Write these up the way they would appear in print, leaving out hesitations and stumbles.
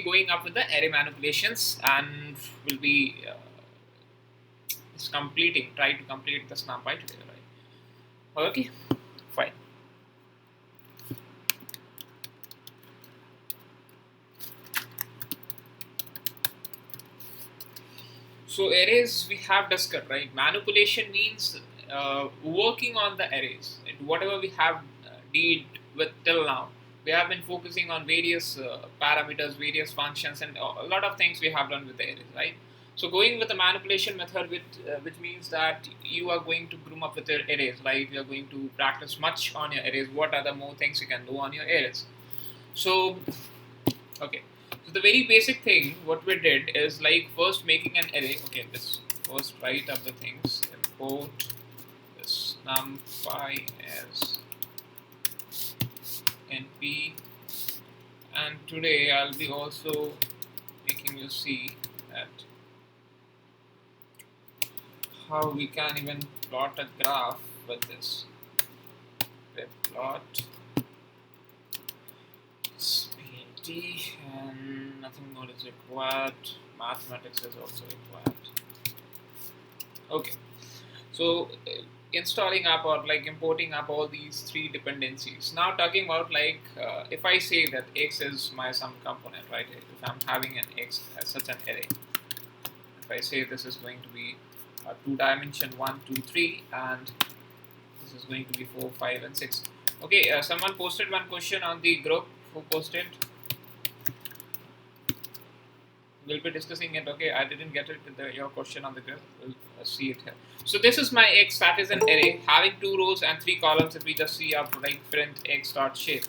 going up with the array manipulations, and we'll be try to complete this NumPy today, right? Okay, fine. So arrays we have discussed, right? Manipulation means working on the arrays. And whatever we have did with till now, we have been focusing on various parameters, various functions, and a lot of things we have done with the arrays, right? So going with the manipulation method, which means that you are going to groom up with your arrays, right? You are going to practice much on your arrays. What are the more things you can do on your arrays? So, okay. So the very basic thing what we did is like first making an array. Okay, this first write up the things. Import this numpy as np, and today I'll be also making you see that how we can even plot a graph with this. Okay, plot and nothing more is required. Mathematics is also required. Okay, so installing up or like importing up all these three dependencies. Now talking about like if I say that x is my some component, right? If I'm having an x as such an array, if I say this is going to be a 2-dimension 1, 2, 3, and this is going to be 4, 5, and 6. Okay, someone posted one question on the group. Who posted? We'll be discussing it. Okay, I didn't get it your question on the grid. We'll see it here. So this is my x, that is an array having 2 rows and 3 columns. If we just see up like print x dot shape.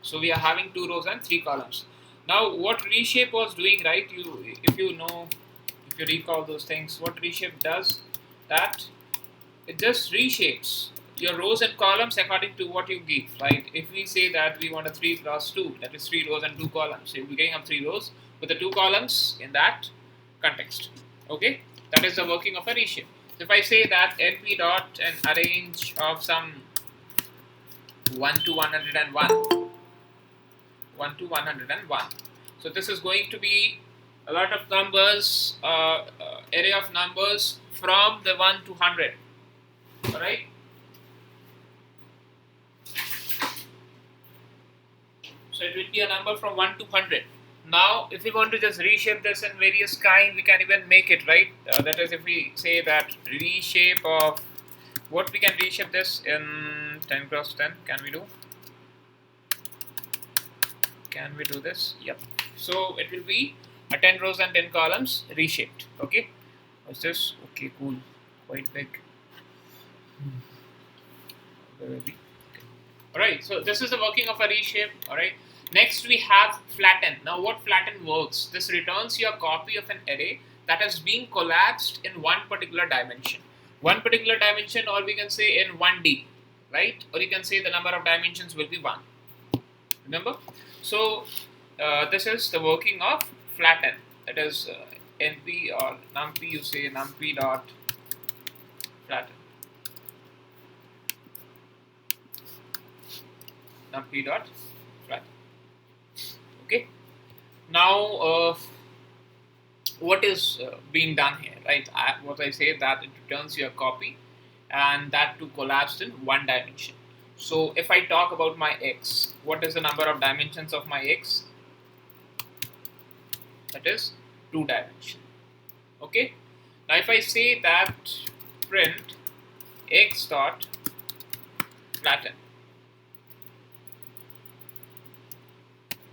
So we are having 2 rows and 3 columns. Now what reshape was doing, right? If you recall those things, what reshape does, that it just reshapes your rows and columns according to what you give, right? If we say that we want a 3 cross 2, that is 3 rows and 2 columns, so you'll be getting up 3 rows with the 2 columns in that context. Okay, that is the working of a reshape. So if I say that np dot an arrange of some 1 to 101, 1 to 101. So this is going to be a lot of numbers, array of numbers from the 1 to 100. All right. So it will be a number from 1 to 100. Now, if we want to just reshape this in various kind, we can even make it, right? That is, if we say that reshape of, what we can reshape this in 10 cross 10, can we do? Can we do this? Yep. So it will be a 10 rows and 10 columns reshaped. Okay. What's this? Okay, cool. Quite big. Where will be? Okay. Alright, so this is the working of a reshape. Alright. Next we have flatten. Now what flatten works? This returns your copy of an array that has been collapsed in one particular dimension. One particular dimension, or we can say in 1D, right? Or you can say the number of dimensions will be 1. Remember? So this is the working of flatten. That is np or numpy, you say numpy dot flatten. Numpy dot flatten. Okay. Now what is being done here, right? What I say that it returns your copy, and that too collapsed in one dimension. So if I talk about my x, what is the number of dimensions of my x? That is 2 dimension. Okay. Now if I say that print x dot flatten.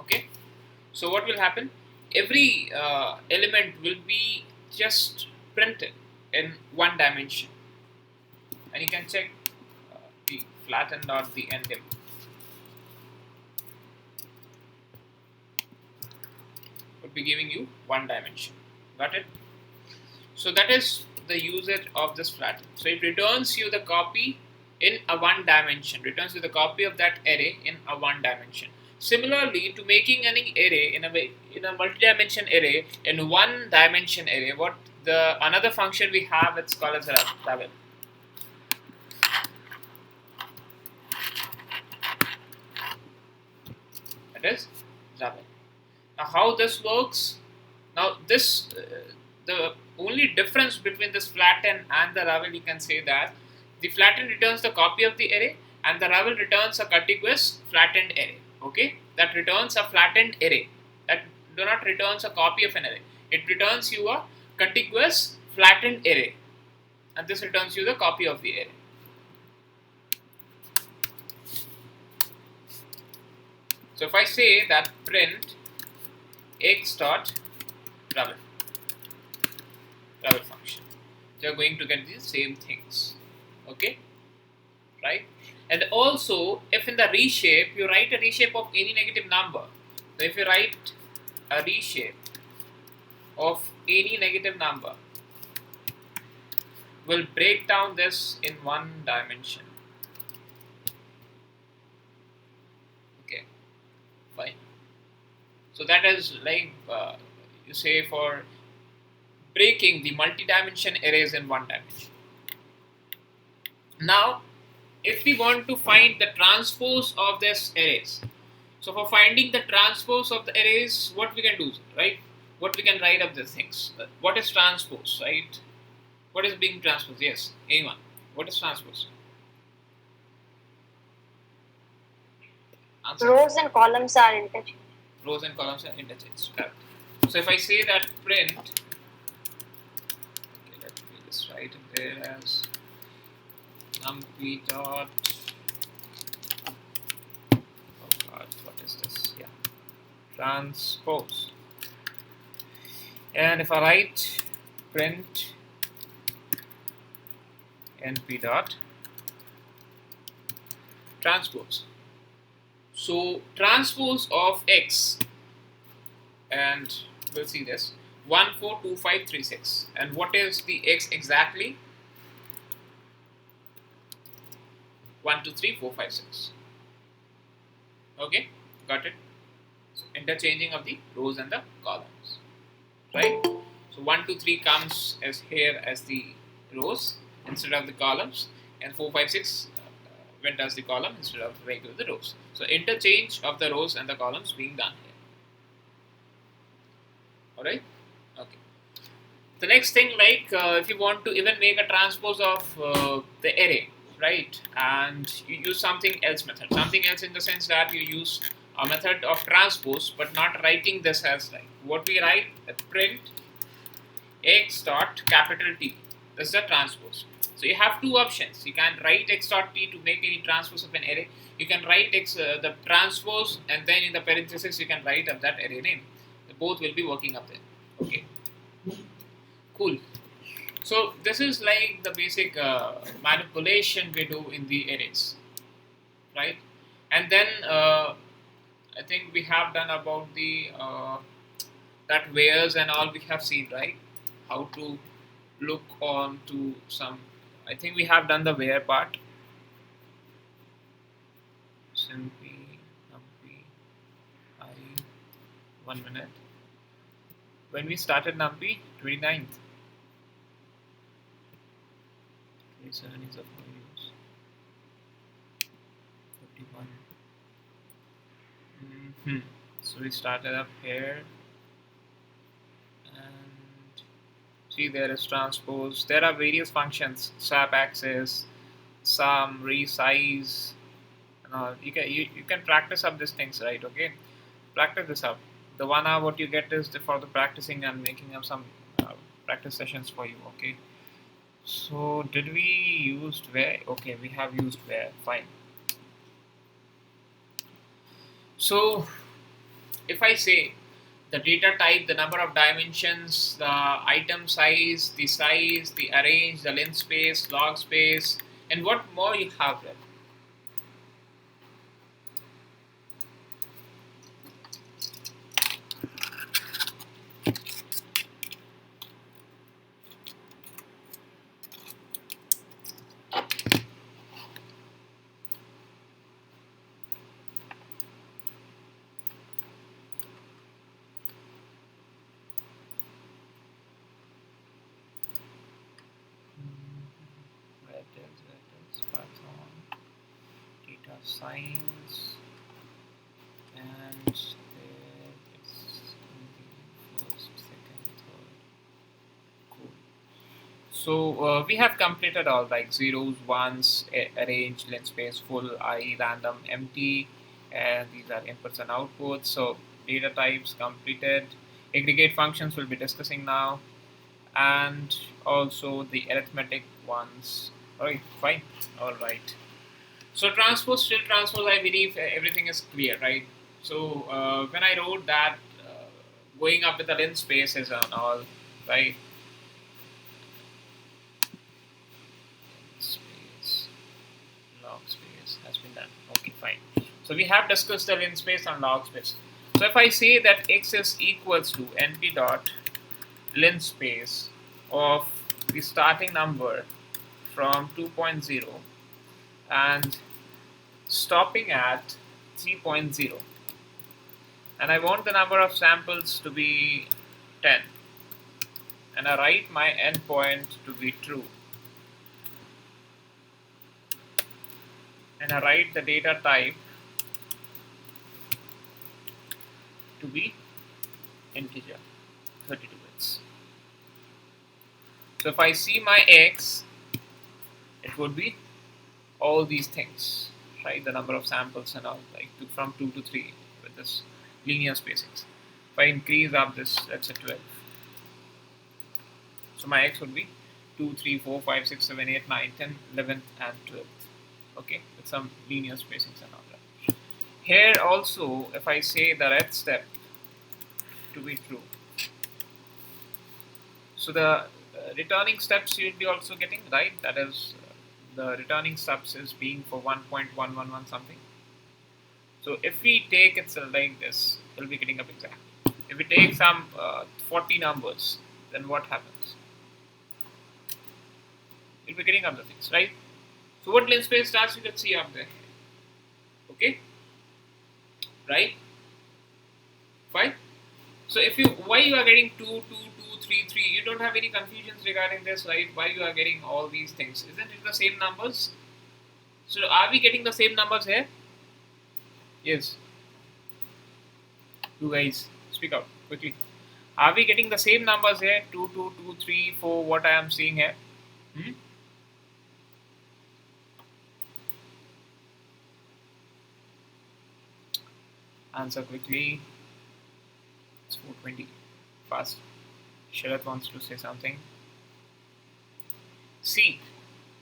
Okay. So what will happen? Every element will be just printed in one dimension, and you can check the flatten dot the endim. Would be giving you one dimension. Got it? So that is the usage of this flatten. So it returns you the copy in a one dimension. Returns you the copy of that array in a one dimension. Similarly, to making any array in a multi-dimension array in one dimension array, what the another function we have, it's called as a ravel. that is Ravel. Now how this works? Now this the only difference between this flatten and the Ravel, you can say that the flatten returns the copy of the array and the Ravel returns a contiguous flattened array. Okay, that returns a flattened array. That do not returns a copy of an array. It returns you a contiguous flattened array, and this returns you the copy of the array. So if I say that print x dot Ravel function, you are going to get these same things. Okay, right? And also, if in the reshape you write a reshape of any negative number, so if you write a reshape of any negative number, we'll break down this in one dimension. Okay, fine. So that is like you say for breaking the multi-dimension arrays in one dimension. Now, if we want to find the transpose of these arrays, so for finding the transpose of the arrays, what we can do, right? What we can write up these things. What is transpose, right? What is being transposed? Yes, anyone. What is transpose? Answer. Rows and columns are interchanged. Rows and columns are interchanged. Correct. So if I say that print, okay, let me just write it there as numpy dot. Oh God, what is this? Yeah, transpose. And if I write print np dot transpose. So transpose of x, and we'll see this 1 4 2 5 3 6. And what is the x exactly? 1 2 3 4 5 6. Okay, got it. So interchanging of the rows and the columns, right? So 1 2 3 comes as here as the rows instead of the columns, and 4 5 6 went as the column instead of regular the rows. So interchange of the rows and the columns being done here. Alright? Okay. The next thing, like if you want to even make a transpose of the array, right? And you use something else method. Something else in the sense that you use a method of transpose, but not writing this as like what we write print x dot capital T. This is the transpose. So you have two options. You can write x dot T to make any transpose of an array. You can write x the transpose, and then in the parenthesis you can write up that array name. Both will be working up there. Okay, cool. So this is like the basic manipulation we do in the arrays, right? And then I think we have done about the that wheres and all we have seen, right? How to look on to some. I think we have done the where part. Simply, numpy, I. 1 minute. When we started numpy, 29th. 27 is of no use. 51. So we started up here, and see there is transpose. There are various functions: swap axis, sum, resize, and all. You can practice up these things, right? Okay, practice this up. The 1 hour what you get is for the practicing and making up some practice sessions for you. Okay. So did we use where? Okay, we have used where. Fine. So if I say the data type, the number of dimensions, the item size, the arrange, the length space, log space, and what more you have there. Python, data science, and it's first, second, third. Cool. So we have completed all like zeros, ones, arrange, linspace, full, I, random, empty, and these are inputs and outputs. So data types completed. Aggregate functions we'll be discussing now, and also the arithmetic ones. All right, fine. All right. So transpose, still transpose, I believe everything is clear, right? So when I wrote that, going up with the linspace is and all, right? Space. Log space has been done. Okay, fine. So we have discussed the linspace and log space. So if I say that x is equals to np dot linspace of the starting number from 2.0 and stopping at 3.0, and I want the number of samples to be 10, and I write my endpoint to be true, and I write the data type to be integer, 32 bits. So if I see my x, it would be all these things, right? The number of samples and all, like from 2 to 3 with this linear spacings. If I increase up this, let's say 12. So my x would be 2, 3, 4, 5, 6, 7, 8, 9, 10, 11, and 12. Okay, with some linear spacings and all that. Here also, if I say the red step to be true, so the returning steps you'll be also getting, right? That is, the returning steps is being for 1.111 something. So if we take it like this, we'll be getting up exact. If we take some 40 numbers, then what happens? We'll be getting up the things, right? So what linspace does, you can see up there. Okay, right? Fine. So if you, why you are getting 2, 2, 2, 3, 3, you don't have any confusions regarding this, right? Why you are getting all these things? Isn't it the same numbers? So are we getting the same numbers here? Yes. You guys, speak out quickly. Are we getting the same numbers here? 2, 2, 2, 3, 4, what I am seeing here? Hmm? Answer quickly. It's 4:20. Fast. Sharat wants to say something. See,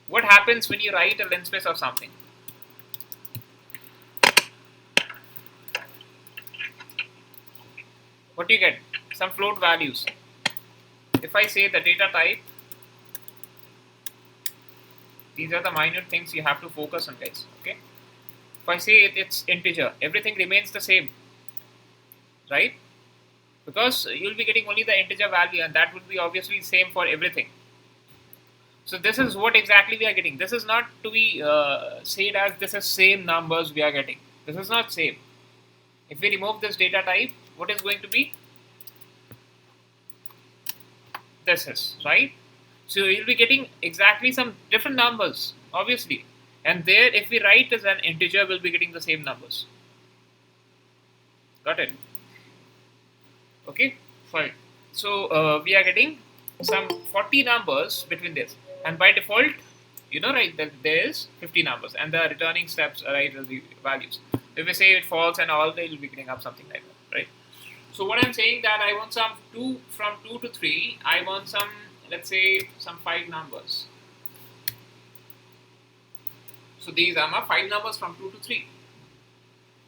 what happens when you write a linspace of something? What do you get? Some float values. If I say the data type, these are the minute things you have to focus on, guys. Okay. If I say it's integer, everything remains the same, right? Because you'll be getting only the integer value, and that would be obviously same for everything. So this is what exactly we are getting. This is not to be said as this is same numbers we are getting. This is not same. If we remove this data type, what is going to be? This is, right? So you'll be getting exactly some different numbers, obviously. And there, if we write as an integer, we'll be getting the same numbers. Got it? Okay, fine. So we are getting some 40 numbers between this, and by default, you know, right, that there is 50 numbers, and the returning steps, right, will be values. If we say it false and all, they will be getting up something like that, right? So what I'm saying that I want some 2 from 2 to 3. I want some, let's say, some 5 numbers. So these are my 5 numbers from 2 to 3.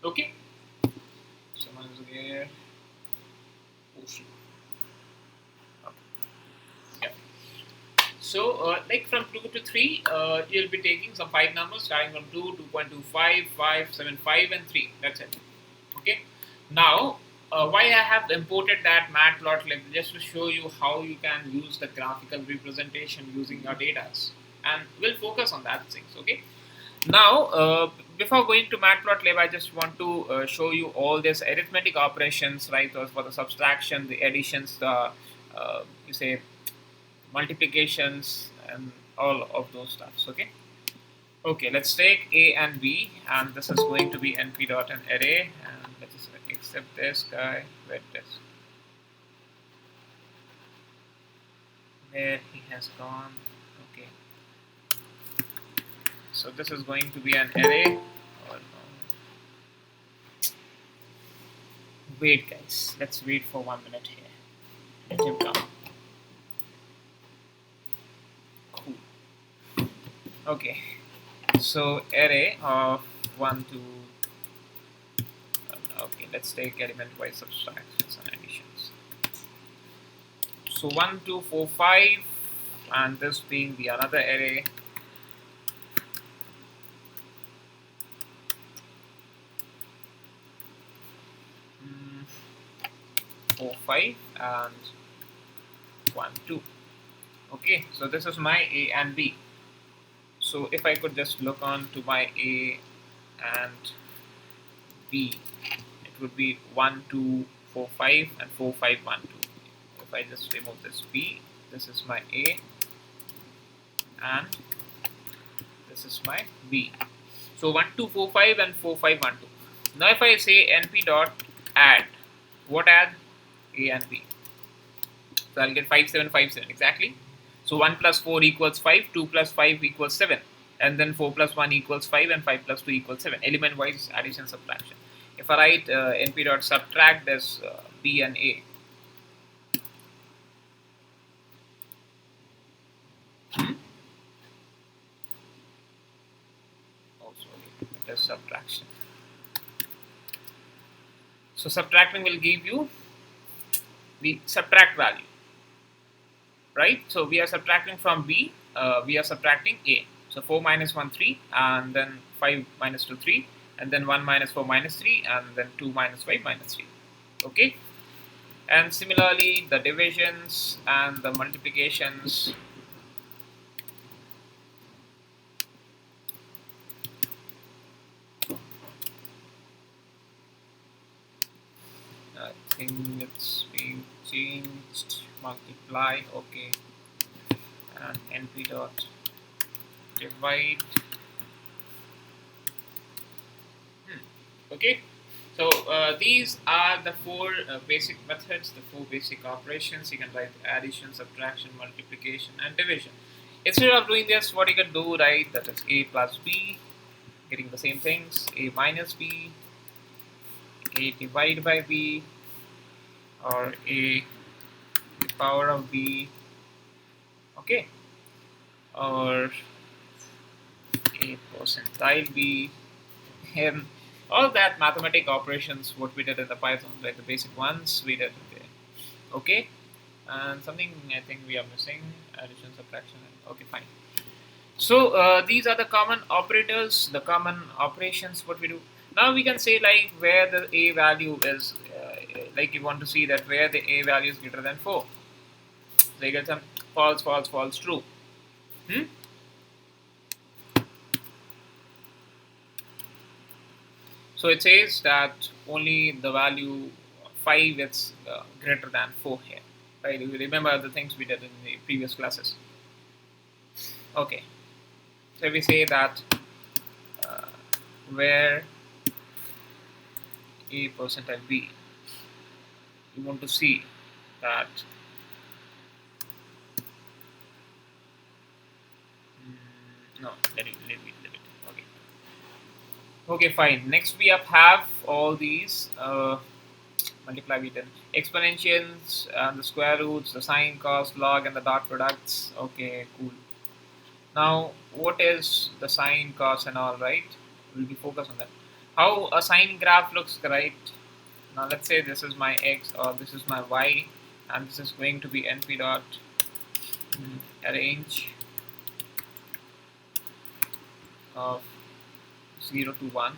Okay. Someone is here. Okay. Yeah. So like from 2 to 3, you'll be taking some 5 numbers starting from 2, 2.25, 5, 7, 5, and 3. That's it. Okay. Now, why I have imported that matplotlib, just to show you how you can use the graphical representation using your data, and we'll focus on that things. Okay. Now, before going to matplotlib, I just want to show you all these arithmetic operations, right? For the subtraction, the additions, the you say multiplications, and all of those stuffs. Okay. Okay, let's take a and b, and this is going to be np dot an array, and let's just x except this guy with this. Where he has gone. Okay. So this is going to be an array. Oh, no. Wait, guys. Let's wait for 1 minute here. Let him come. Cool. Okay. So array of 1, 2. Okay, let's take element-wise subtractions and additions. So 1, 2, 4, 5, and this being the another array. 4, 5 and 1, 2. Okay, so this is my A and B. So if I could just look on to my A and B, it would be 1, 2, 4, 5 and 4, 5, 1, 2. If I just remove this B, this is my A and this is my B. So 1, 2, 4, 5 and 4, 5, 1, 2. Now if I say np dot add, what add? A and B. So I'll get 5, 7, 5, 7 exactly. So 1 plus 4 equals 5, 2 plus 5 equals 7, and then 4 plus 1 equals 5, and 5 plus 2 equals 7. Element wise addition subtraction. If I write np dot subtract as B and A, it is subtraction. So subtracting will give you the subtract value, right? So we are subtracting from B, we are subtracting A. So 4 minus 1, 3, and then 5 minus 2, 3, and then 1 minus 4 minus 3, and then 2 minus 5 minus 3. Okay? And similarly, the divisions and the multiplications. I think it's being changed. Multiply, okay. And np dot divide. Okay, so these are the four basic methods, the four basic operations. You can write addition, subtraction, multiplication, and division. Instead of doing this, what you can do, right, that is a plus b, getting the same things, a minus b, a divided by b, or a the power of b, okay, or a percentile b, and all that mathematic operations what we did in the Python, like the basic ones we did there. Okay, and something I think we are missing, addition, subtraction. Okay, fine. So these are the common operators, the common operations what we do. Now we can say like where the a value is, like you want to see that where the a value is greater than 4. So you get some false, false, false, true. So it says that only the value 5 is greater than 4 here. Right? You remember the things we did in the previous classes. Okay. So we say that where a percentile b, you want to see that no, let it. Okay. Okay, fine. Next we have all these multiply with them. Exponentials and the square roots, the sine, cos, log, and the dot products. Okay, cool. Now, what is the sine, cos, and all, right? We'll be focused on that. How a sine graph looks, right? Now, let's say this is my x or this is my y, and this is going to be np dot arrange of 0 to 1,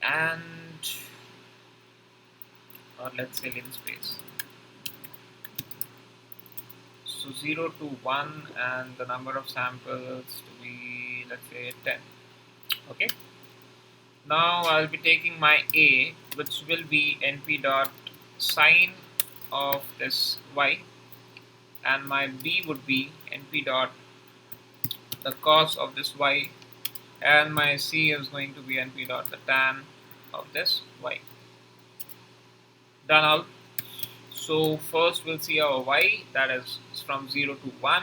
and or let's say linspace. So 0 to 1 and the number of samples to be, let's say, 10. Okay. Now I'll be taking my a, which will be np dot sine of this y, and my b would be np dot the cos of this y, and my c is going to be np dot the tan of this y. Done all. So first we'll see our y, that is from 0 to 1,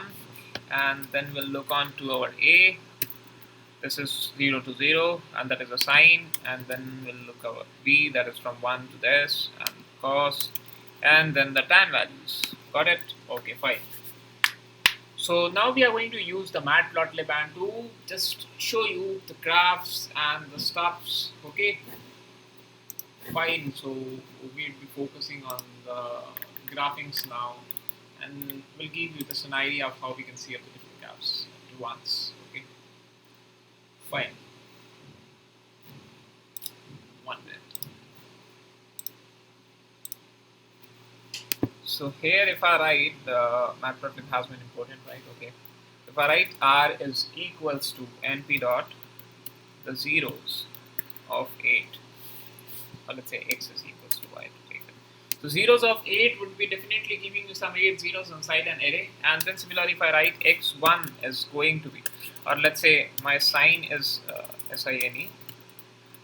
and then we'll look on to our a. This is 0 to 0, and that is a sine, and then we'll look our b, that is from 1 to this, and cos, and then the tan values. Got it? Okay, fine. So now we are going to use the matplotlib and to just show you the graphs and the stuffs. Okay, fine. So we'll be focusing on the graphings now, and we'll give you just an idea of how we can see up the different graphs at once. Okay, fine. 1 minute. So here, if I write the matplotlib has been imported, right? Okay. If I write r is equals to np dot the zeros of 8, or let's say x is equals to y to take it. So zeros of 8 would be definitely giving you some 8 zeros inside an array, and then similarly if I write x1 is going to be, or let's say my sign is sine,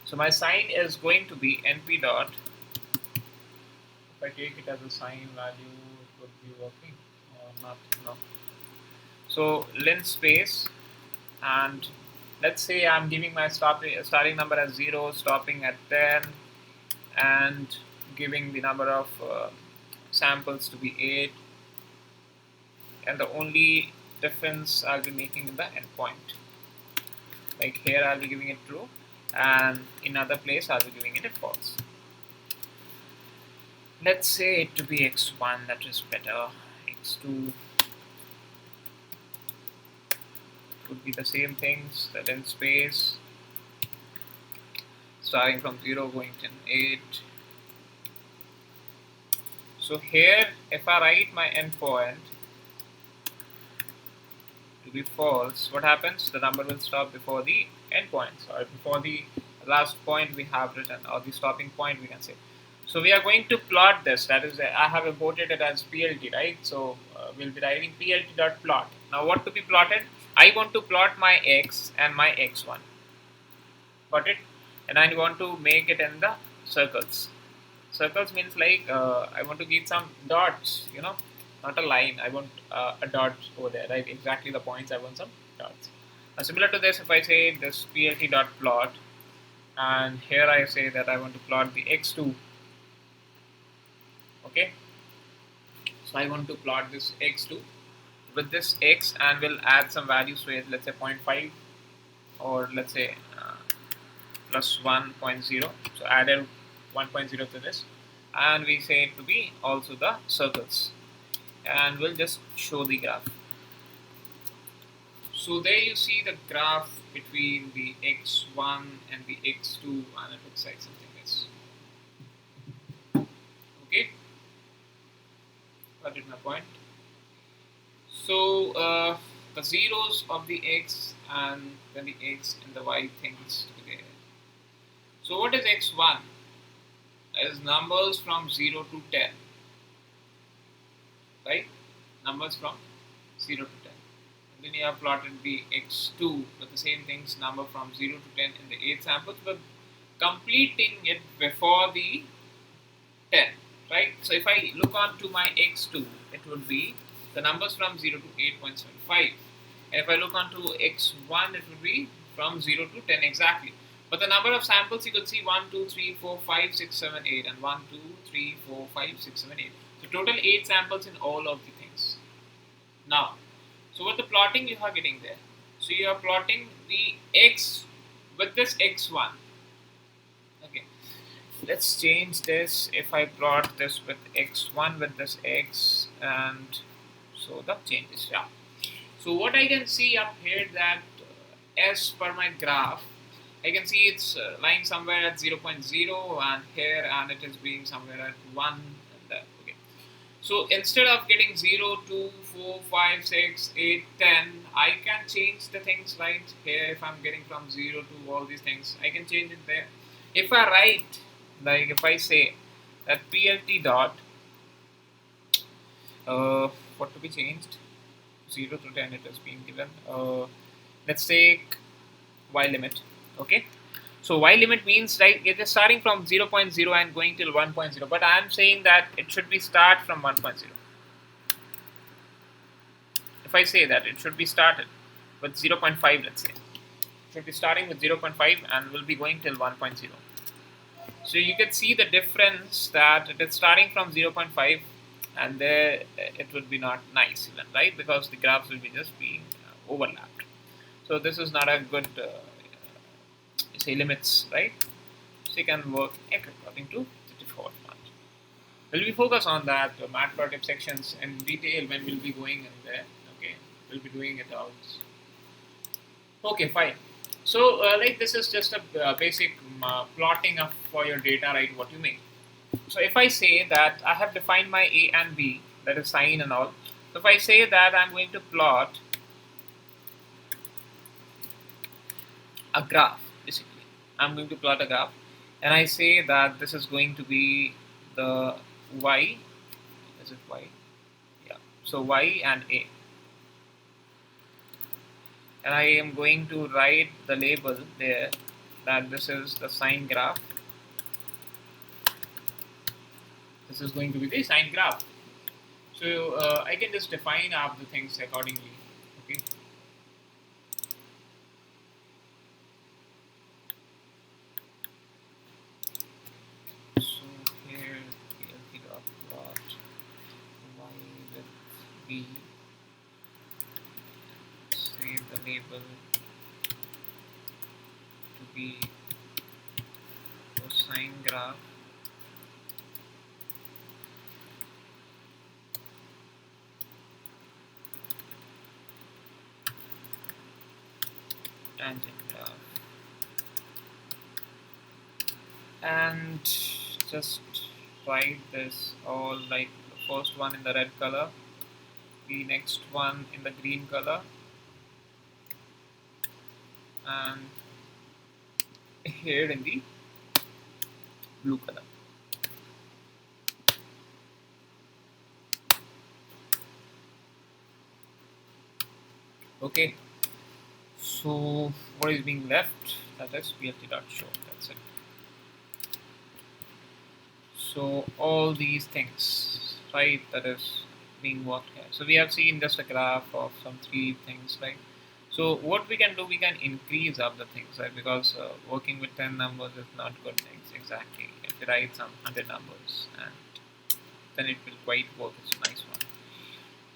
so my sign is going to be np dot, if I take it as a sign value it would be working or not, no. So linspace, and let's say I'm giving my starting number as 0, stopping at 10, and giving the number of samples to be 8, and the only difference I'll be making in the endpoint. Like here I'll be giving it true, and in other place I'll be giving it a false. Let's say it to be x1, that is better. x2 would be the same things, the linspace, starting from 0 going to 8. So here if I write my endpoint to be false, what happens? The number will stop before the endpoints, or before the last point we have written, or the stopping point we can say. So we are going to plot this, that is, I have imported it as plt, right? So we'll be writing plt.plot. Now what to be plotted? I want to plot my x and my x1. Got it? And I want to make it in the circles. Circles means like I want to give some dots, not a line. I want a dot over there, right? Exactly the points. I want some dots. Now, similar to this, if I say this plt.plot, and here I say that I want to plot the x2. Okay, so I want to plot this x2 with this x, and we'll add some values to it. Let's say 0.5, or let's say plus 1.0. So added 1.0 to this, and we say it to be also the circles, and we'll just show the graph. So there you see the graph between the x1 and the x2, and it looks like something like this. Okay, got it my point? So the zeros of the x and then the x and the y things together. So what is x1? Is numbers from 0 to 10, right? Numbers from 0 to 10. And then you have plotted the x2 with the same things, number from 0 to 10 in the 8 samples, but completing it before the 10, right? So if I look on to my x2, it would be the numbers from 0 to 8.75. And if I look on to x1, it would be from 0 to 10 exactly. But the number of samples you could see 1, 2, 3, 4, 5, 6, 7, 8, and 1, 2, 3, 4, 5, 6, 7, 8. So total 8 samples in all of the things. Now, so what the plotting you are getting there? So you are plotting the x with this x1. Okay, let's change this. If I plot this with x1 with this x, and so the changes. Yeah. So what I can see up here that as per my graph, I can see it's lying somewhere at 0.0 and here, and it is being somewhere at 1 and there. Okay. So instead of getting 0, 2, 4, 5, 6, 8, 10, I can change the things right here. If I'm getting from 0 to all these things, I can change it there. If I write, like if I say that plt dot, what to be changed? 0 to 10 it is being given. Let's take y limit. Okay, So y limit means like it is starting from 0.0 and going till 1.0, but I am saying that it should be start from 1.0. If I say that it should be started with 0.5, let's say, it should be starting with 0.5 and will be going till 1.0. So you can see the difference that it is starting from 0.5 and there it would be not nice even, right? Because the graphs will be just being overlapped. So this is not a good say limits, right? So you can work according to the default one. Will we focus on that matplotlib sections in detail when we'll be going in there? Okay, we'll be doing it all. Okay, fine. So like this is just a basic plotting of for your data, right? What you make. So if I say that I have defined my A and B, that is sine and all. So if I say that I'm going to plot a graph, basically, I'm going to plot a graph, and I say that this is going to be the y. Is it y? Yeah. So y and A, and I am going to write the label there that this is the sine graph. This is going to be the sine graph. So I can just define up the things accordingly. Okay. So here PLT dot plot y with b. Save the label to be cosine graph. Tangent graph. And just write this all like the first one in the red color, the next one in the green color, and here in the blue color. Okay, so what is being left? That is plt.show. That's it. So all these things, right, that is being worked here. So we have seen just a graph of some three things, right? So what we can do, we can increase up the things, right? Because working with 10 numbers is not good things exactly. If you write some 100 numbers, and then it will quite work. It's a nice one.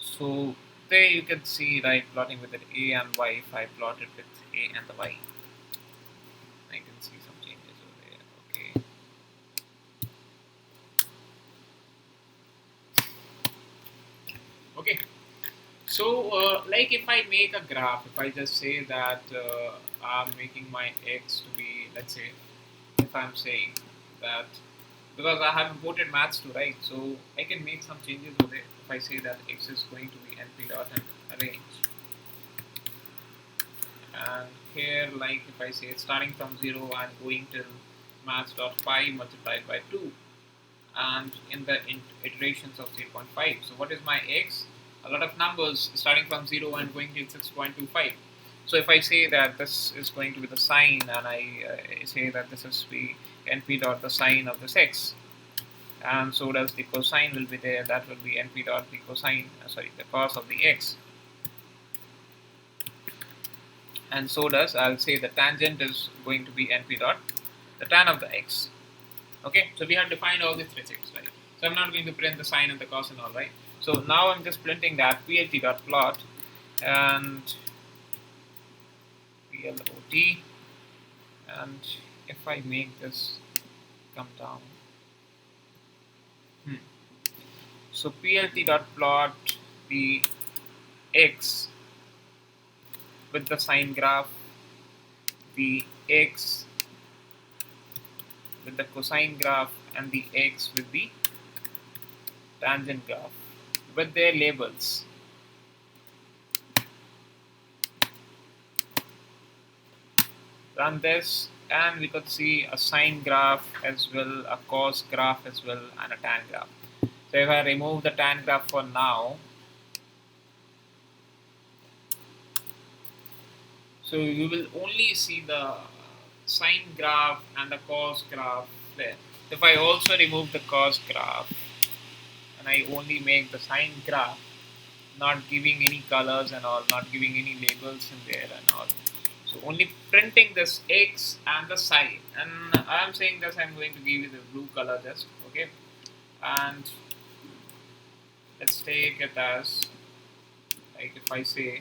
So there you can see, right, plotting with it A and Y. If I plot it with A and the Y, I can see some changes over there. Okay. Okay. So, like if I make a graph, if I just say that I'm making my x to be, let's say, if I'm saying that, because I have imported maths to write, so I can make some changes over it. If I say that x is going to be np dot and range, and here, like if I say it's starting from 0 and going till maths dot pi multiplied by 2, and in the iterations of 0.5. So what is my x? A lot of numbers starting from 0 and going till 6.25. So if I say that this is going to be the sine, and I say that this is the np dot the sine of this x, and so does the cosine will be there, that will be np dot the cosine, the cos of the x, and so does, I'll say the tangent is going to be np dot the tan of the x. Okay, so we have defined all these three things, right? So I'm not going to print the sine and the cos and all, right? So now I'm just printing that plt.plot and plot, and if I make this come down, so plt.plot the x with the sine graph, the x with the cosine graph, and the x with the tangent graph with their labels. Run this, and we could see a sine graph as well, a cos graph as well, and a tan graph. So if I remove the tan graph for now, so you will only see the sine graph and the cos graph there. If I also remove the cos graph and I only make the sine graph, not giving any colors and all, not giving any labels in there and all. So only printing this x and the sine. And I am saying this, I'm going to give you the blue color just, okay. And let's take it as, like if I say,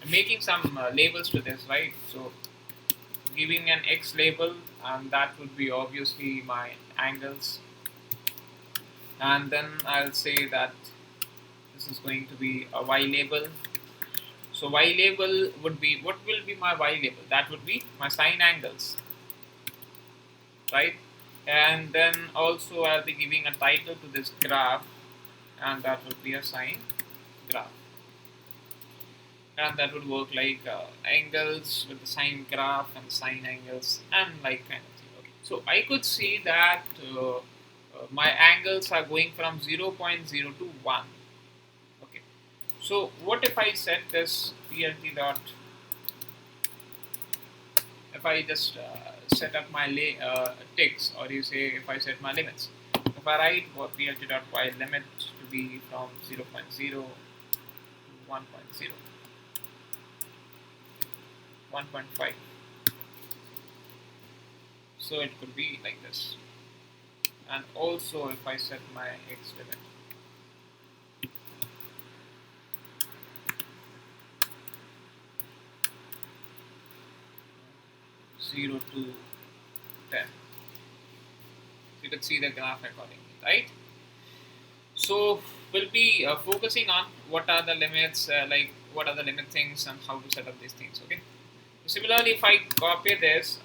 I'm making some labels to this, right? So giving an x label, and that would be obviously my angles. And then I'll say that this is going to be a y label. So y label would be, what will be my y label? That would be my sine angles, right? And then also I'll be giving a title to this graph, and that would be a sine graph. And that would work like angles with the sine graph and sine angles and like kind of thing. Okay. So I could see that my angles are going from 0.0 to 1. Okay. So what if I set this PLT dot, if I just set up my ticks, or you say if I set my limits. If I write for PLT dot y limit to be from 0.0 to 1.0, 1.5. So it could be like this. And also if I set my x limit, zero to 10, you can see the graph accordingly, right? So we'll be focusing on what are the limits, like what are the limit things and how to set up these things. Okay. Similarly, if I copy this,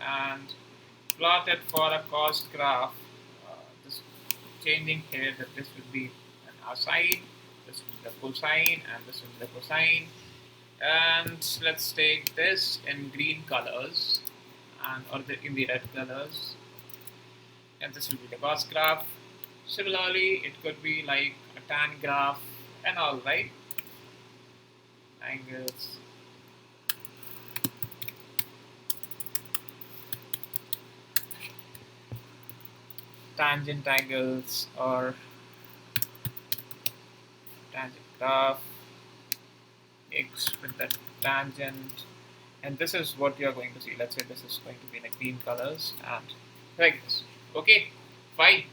and plot it for a cost graph, this changing here, that this would be an sine, this would be the cosine, and this would be the cosine. And let's take this in green colors, and or in the red colors, and this will be the cos graph. Similarly, it could be like a tan graph and all, right? Angles. Tangent angles or tangent graph, x with the tangent, and this is what you are going to see. Let's say this is going to be like green colors and like this. Okay, fine.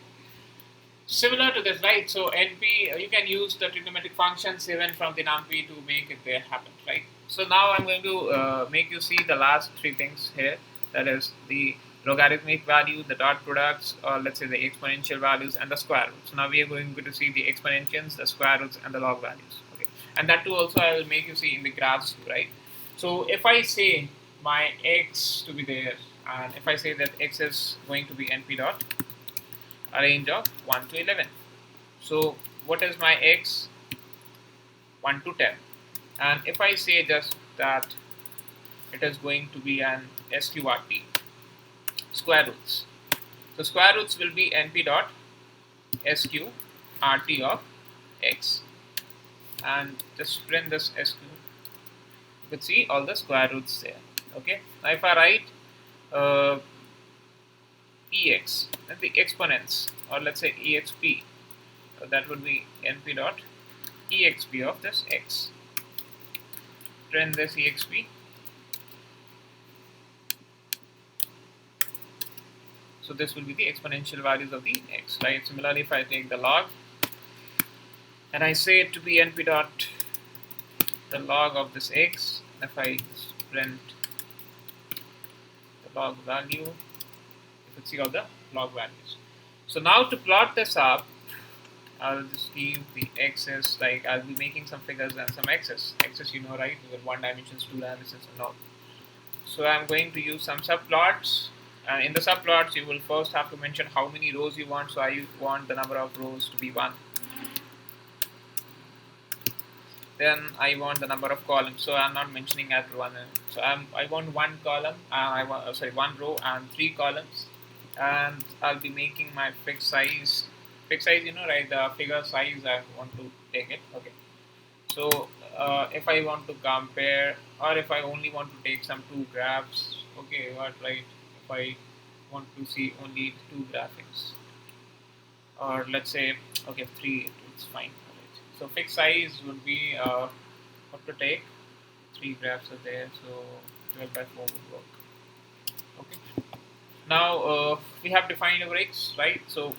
Similar to this, right? So NP, you can use the trigonometric functions even from the NumPy to make it there happen, right? So now I'm going to make you see the last three things here. That is the logarithmic value, the dot products, or let's say the exponential values and the square roots. Now we are going to see the exponentials, the square roots, and the log values. Okay, and that too also I will make you see in the graphs too, right? So if I say my x to be there, and if I say that x is going to be np dot, a range of 1 to 11. So what is my x? 1 to 10. And if I say just that it is going to be an SQRT, square roots. So square roots will be np dot SQRT of x. And just print this SQ. You can see all the square roots there. Okay. Now if I write ex and the exponents, or let's say exp, that would be np dot exp of this x. Print this exp. So this will be the exponential values of the x, right? Similarly, if I take the log and I say it to be np dot the log of this x, if I just print the log value, you can see all the log values. So now to plot this up, I'll just give the x's, like I'll be making some figures and some x's. X's, you know, right? We got 1 dimensions, 2 dimensions, and all. So I'm going to use some subplots. And in the subplots, you will first have to mention how many rows you want. So I want the number of rows to be 1. Then I want the number of columns. So I'm not mentioning everyone. So I want 1 column. I want 1 row and 3 columns. And I'll be making my fixed size, you know, right? The figure size I want to take it. Okay. So if I want to compare, or if I only want to take some two graphs, okay, what, right? If I want to see only two graphics, or let's say, okay, three, it's fine. Right. So fixed size would be what to take. Three graphs are there, so 12 by 4 would work. Okay. Now we have defined our x, right? So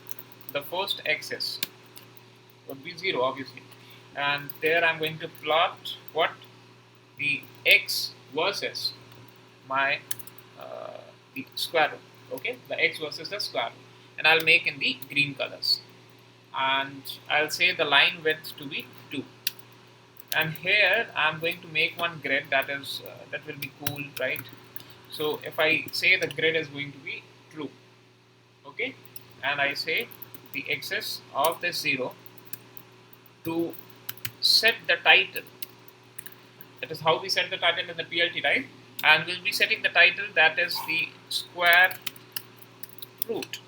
the first axis would be 0, obviously, and there I'm going to plot what, the x versus my the square root. Okay, the x versus the square root, and I'll make in the green colors, and I'll say the line width to be 2. And here I'm going to make one grid that is that will be cool, right? So if I say the grid is going to be true, okay, and I say the axis of this 0 to set the title. That is how we set the title in the PLT, right? And we'll be setting the title that is the square root.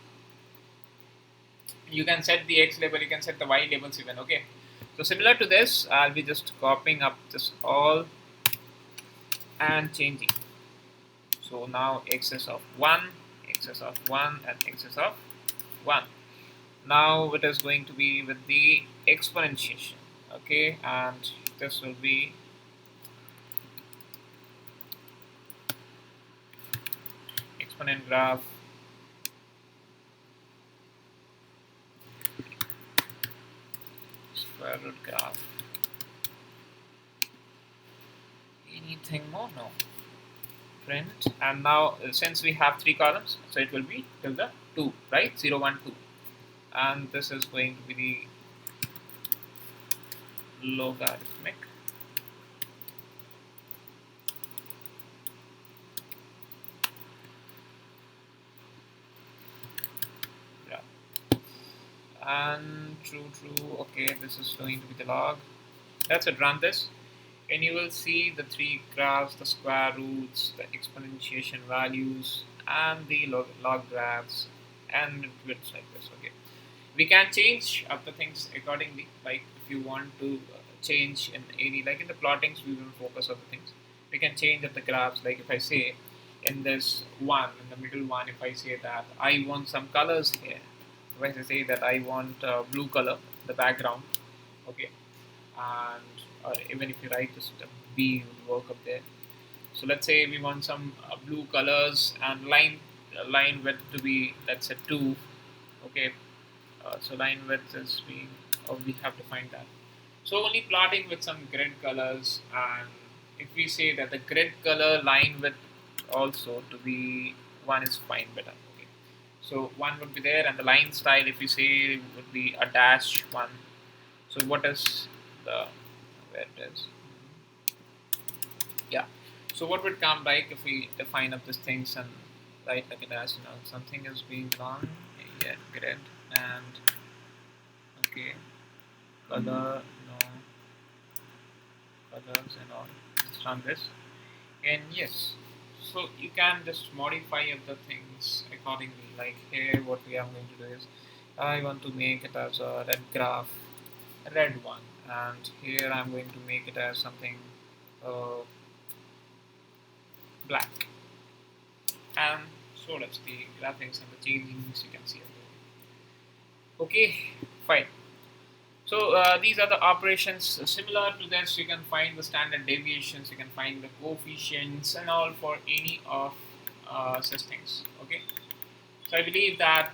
You can set the x label, you can set the y labels even, okay? So similar to this, I'll be just copying up this all and changing. So now axis of 1, axis of 1, and axis of 1. Now it is going to be with the exponentiation, okay? And this will be exponent graph, square root graph. Anything more? No. Print. And now since we have 3 columns, so it will be till the 2, right? 0, 1, 2. And this is going to be the logarithmic. Yeah. And true, okay, this is going to be the log. That's it, run this. And you will see the 3 graphs, the square roots, the exponentiation values, and the log graphs, and it's like this. Okay, we can change up the things accordingly. Like if you want to change in any, like in the plottings, we will focus on the things. We can change up the graphs. Like if I say in this one, in the middle one, if I say that I want some colors here. If I say that I want blue color, the background, okay, and even if you write this, the B will work up there. So let's say we want some blue colors and line width to be, let's say, 2. Okay, so line width is being, we have defined that. So only plotting with some grid colors, and if we say that the grid color line width also to be 1 is fine, better. Okay, so 1 would be there, and the line style, if we say, would be a dash 1. So what is the, where it is? Yeah. So what would come like if we define up these things and write like a dash? Something is being wrong. Yeah, grid and okay, color, no, colors and all. Let's run this, and yes. So you can just modify other things accordingly. Like here, what we are going to do is, I want to make it as a red graph, a red one, and here I'm going to make it as something black, and so that's the graphics and the changings you can see over there. Okay, fine. So these are the operations. Similar to this, you can find the standard deviations, you can find the coefficients and all for any of such things. Okay, so I believe that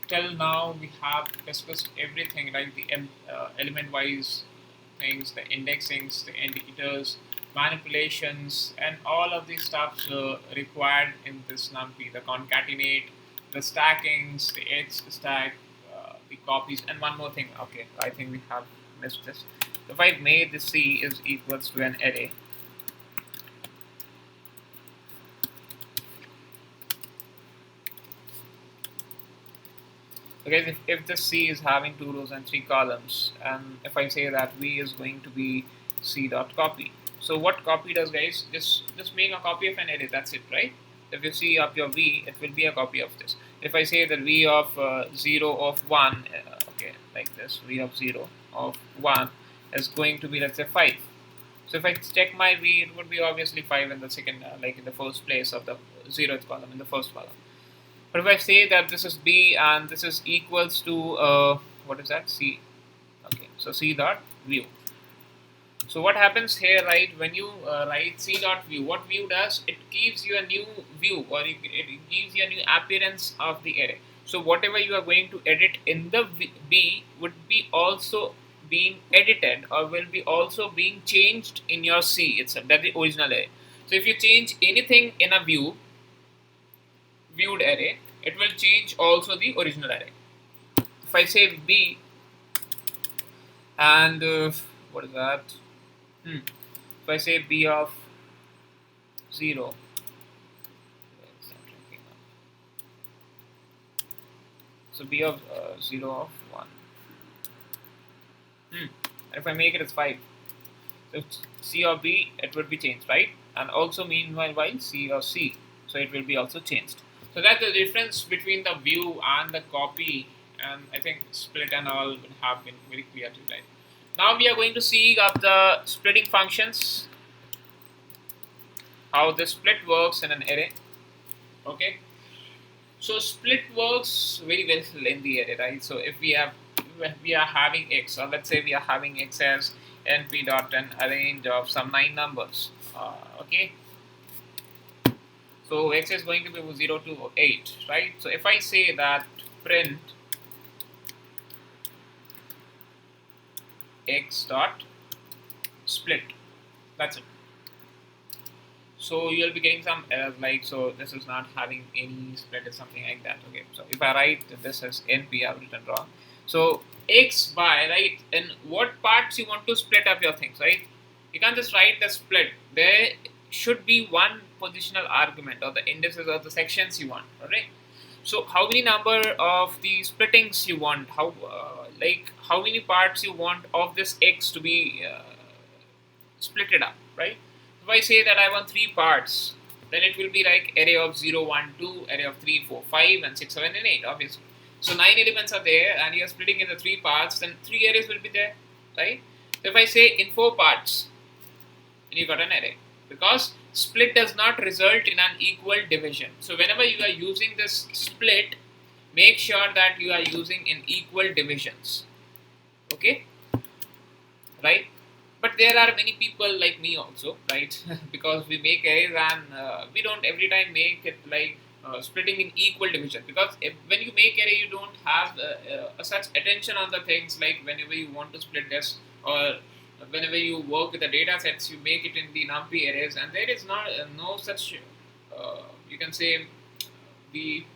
till now we have discussed everything, like the element wise things, the indexings, the indicators, manipulations, and all of these stuffs required in this NumPy, the concatenate, the stackings, the edge stack, the copies, and one more thing. Okay, I think we have missed this. If I've made the C is equals to an array, okay, if the C is having 2 rows and 3 columns, and if I say that V is going to be C dot copy, so what copy does, guys? Just make a copy of an array. That's it, right? If you see up your V, it will be a copy of this. If I say that V of 0 of 1, okay, like this, V of 0 of 1 is going to be, let's say, 5. So if I check my v, it would be obviously 5 in the second, like in the first place of the 0th column, in the first column. But if I say that this is b and this is equals to what is that, c. Okay, so c dot view. So what happens here, right? When you write c dot view, what view does? It gives you a new view, or it gives you a new appearance of the array. So whatever you are going to edit in the b would be also being edited, or will be also being changed in your c itself. That the original array. So if you change anything in a viewed array, it will change also the original array. If I say b and what is that? If I say b of 0, so b of 0 of 1. And if I make it as 5, so c of b, it would be changed, right? And also meanwhile c of c, so it will be also changed. So that's the difference between the view and the copy, and I think split and all would have been very clear to you, right? Now we are going to see of the splitting functions, how the split works in an array. Okay, so split works very well in the array, right? So if we are having x, or let's say we are having x as np dot an range of some 9 numbers. Okay, so x is going to be 0 to 8, right? So if I say that print x dot split, that's it. So you'll be getting some errors, like, so this is not having any split or something like that. Okay, so if I write this as np, I've written wrong. So x by, right, in what parts you want to split up your things, right? You can't just write the split. There should be one positional argument, or the indices or the sections you want. Okay, so how many number of the splittings you want, how like how many parts you want of this x to be splitted up, right? If I say that I want 3 parts, then it will be like array of 0, 1, 2, array of 3, 4, 5, and 6, 7, and 8, obviously. So 9 elements are there, and you are splitting in the 3 parts, then 3 arrays will be there, right? So if I say in 4 parts, then you got an array. Because split does not result in an equal division. So whenever you are using this split, make sure that you are using in equal divisions. Okay? Right? But there are many people like me also, right? Because we make arrays and we don't every time make it like splitting in equal division. Because when you make array, you don't have such attention on the things, like whenever you want to split this, or whenever you work with the data sets, you make it in the numpy arrays, and there is not no such you can say the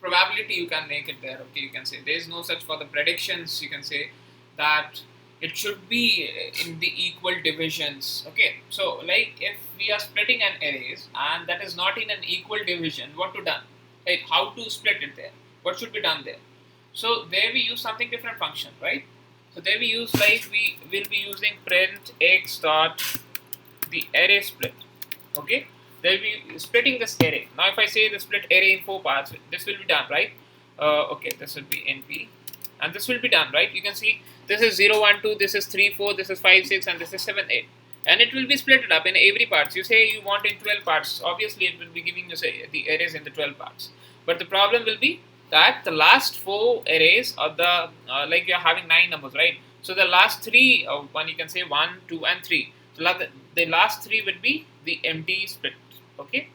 probability you can make it there. Okay, you can say there is no such for the predictions. You can say that it should be in the equal divisions. Okay, so like if we are splitting an arrays and that is not in an equal division, what to done? Right? How to split it there? What should be done there? So there we use something different function, right? So there we use, like, we will be using print x dot the array split. Okay, there we be splitting this array. Now if I say the split array in 4 parts, this will be done, right? Okay, this will be np, and this will be done, right? You can see this is 0, 1, 2, this is 3, 4, this is 5, 6, and this is 7, 8. And it will be split up in every parts. You say you want in 12 parts, obviously it will be giving you the arrays in the 12 parts. But the problem will be that the last 4 arrays are the, like you are having 9 numbers, right? So the last 3, one you can say 1, 2, and 3. So the last 3 will be the empty split, okay?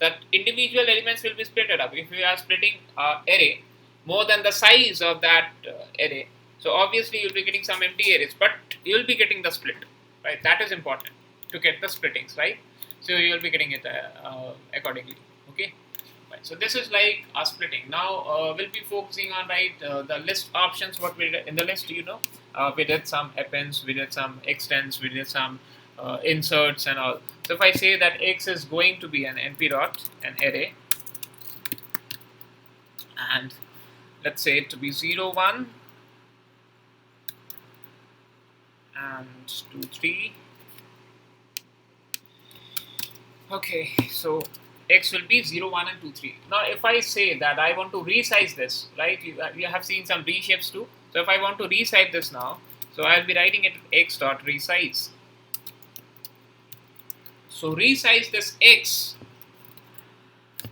That individual elements will be split up. If you are splitting array more than the size of that array, so obviously you'll be getting some empty arrays, but you'll be getting the split, right? That is important to get the splittings, right? So you'll be getting it accordingly, okay? Right. So this is like a splitting. Now we'll be focusing on, right, the list options. What we did in the list, you know, we did some appends, we did some extends, we did some inserts and all. So if I say that x is going to be an np dot an array, and let's say it to be 0, 1, and 2, 3. Okay, so x will be 0, 1, and 2, 3. Now if I say that I want to resize this, right, you have seen some reshapes too. So if I want to resize this now, So I'll be writing it x dot resize. So resize this x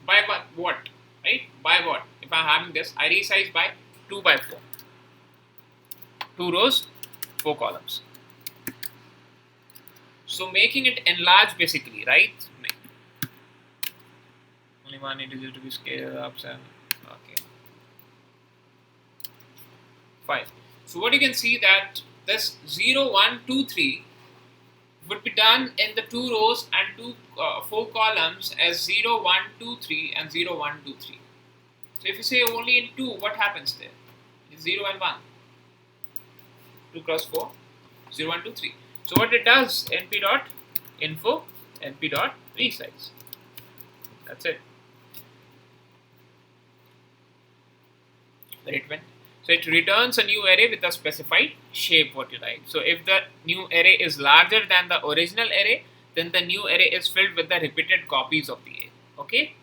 by what? Right? By what? If I'm having this, I resize by 2 by 4. 2 rows, 4 columns. So making it enlarge basically, right? Only one integer to be scaled up and okay. 5. So what you can see that this 0, 1, 2, 3 would be done in the 2 rows and 4 columns as 0, 1, 2, 3 and 0, 1, 2, 3. So if you say only in 2, what happens there? It's 0 and 1. 2 cross 4, 0, 1, 2, 3. So what it does, np dot info, np dot resize. That's it. Statement. So it returns a new array with a specified shape what you like. So if the new array is larger than the original array, then the new array is filled with the repeated copies of the array. Okay?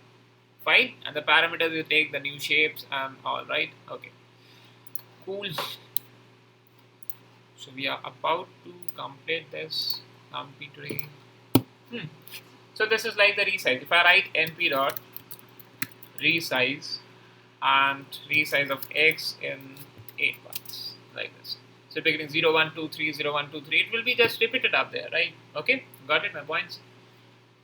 Fine. And the parameters you take the new shapes and all, right? Okay. Cool. So we are about to complete this tree. So this is like the resize. If I write np dot resize and resize of x in 8 parts like this. So beginning 0, 1, 2, 3, 0, 1, 2, 3, it will be just repeated up there, right? Okay, got it, my points?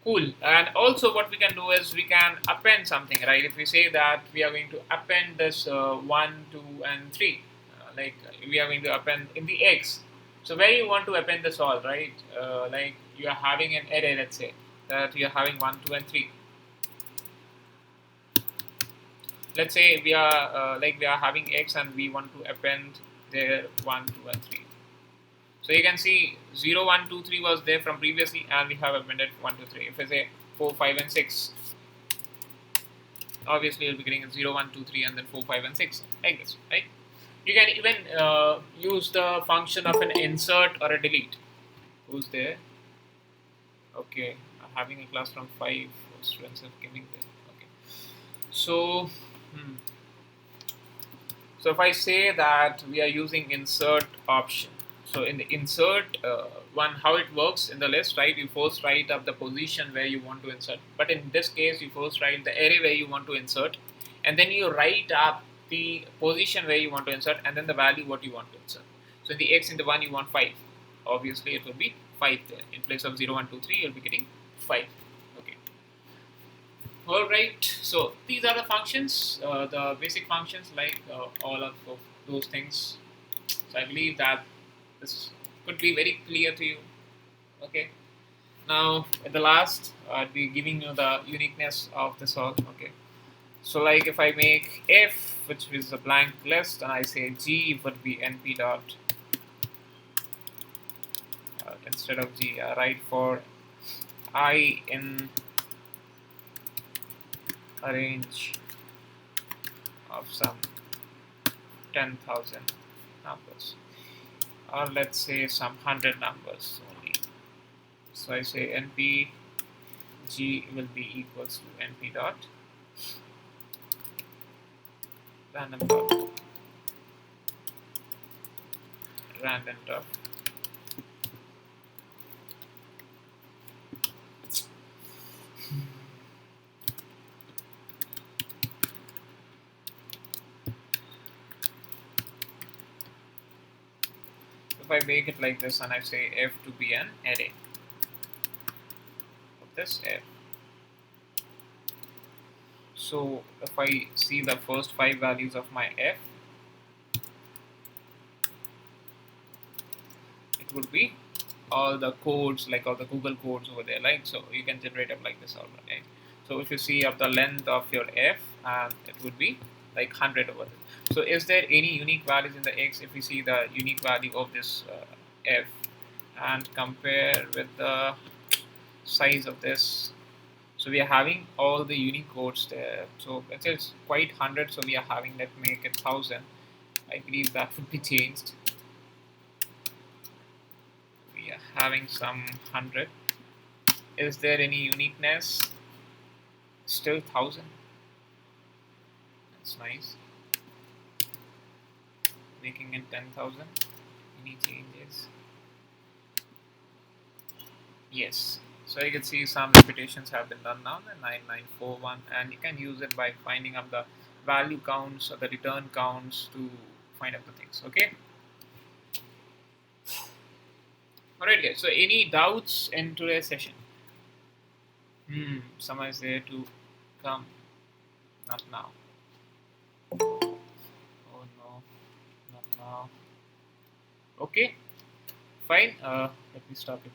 Cool. And also what we can do is we can append something, right? If we say that we are going to append this 1, 2 and 3, like we are going to append in the x. So where you want to append this all, right? Like you are having an array, let's say that you are having 1, 2 and 3. Let's say we are we are having x and we want to append there 1, 2 and 3. So you can see 0, 1, 2, 3 was there from previously and we have appended 1, 2, 3. If I say 4, 5 and 6, obviously you'll be getting 0, 1, 2, 3 and then 4, 5 and 6 like this, right? You can even use the function of an insert or a delete. Who's there? Okay, I'm having a class from 5 students are coming there. Okay, so so if I say that we are using insert option, so in the insert one, how it works in the list, right? You first write up the position where you want to insert, but in this case, you first write the array where you want to insert, and then you write up the position where you want to insert, and then the value what you want to insert. So in the x in the 1, you want 5. Obviously, it will be 5 there. In place of 0, 1, 2, 3, you'll be getting 5. Okay. Alright, so these are the functions, the basic functions like all of those things. So I believe that this could be very clear to you. Okay. Now at the last, I'll be giving you the uniqueness of this all. Okay. So like if I make f, which is a blank list, and I say g would be np dot, instead of g, I write for I in a range of some 10,000 numbers, or let's say some 100 numbers only. So I say np g will be equals to np dot random dot if I make it like this and I say f to be an array of this f. So if I see the first 5 values of my f, it would be all the codes, like all the Google codes over there, like so you can generate up like this all, right? So if you see up the length of your f, and it would be like 100 over there. So is there any unique values in the x? If we see the unique value of this f and compare with the size of this, so we are having all the unique codes there. So it's quite 100, so we are having, let's make it 1000. I believe that would be changed. We are having some 100. Is there any uniqueness? Still 1000. That's nice. Making it 10,000. Any changes? Yes. So you can see some repetitions have been done now, the 9941, and you can use it by finding up the value counts or the return counts to find out the things. Okay. Alright guys, so any doubts in today's session? Someone is there to come. Not now. Oh no, not now. Okay, fine. Let me stop it.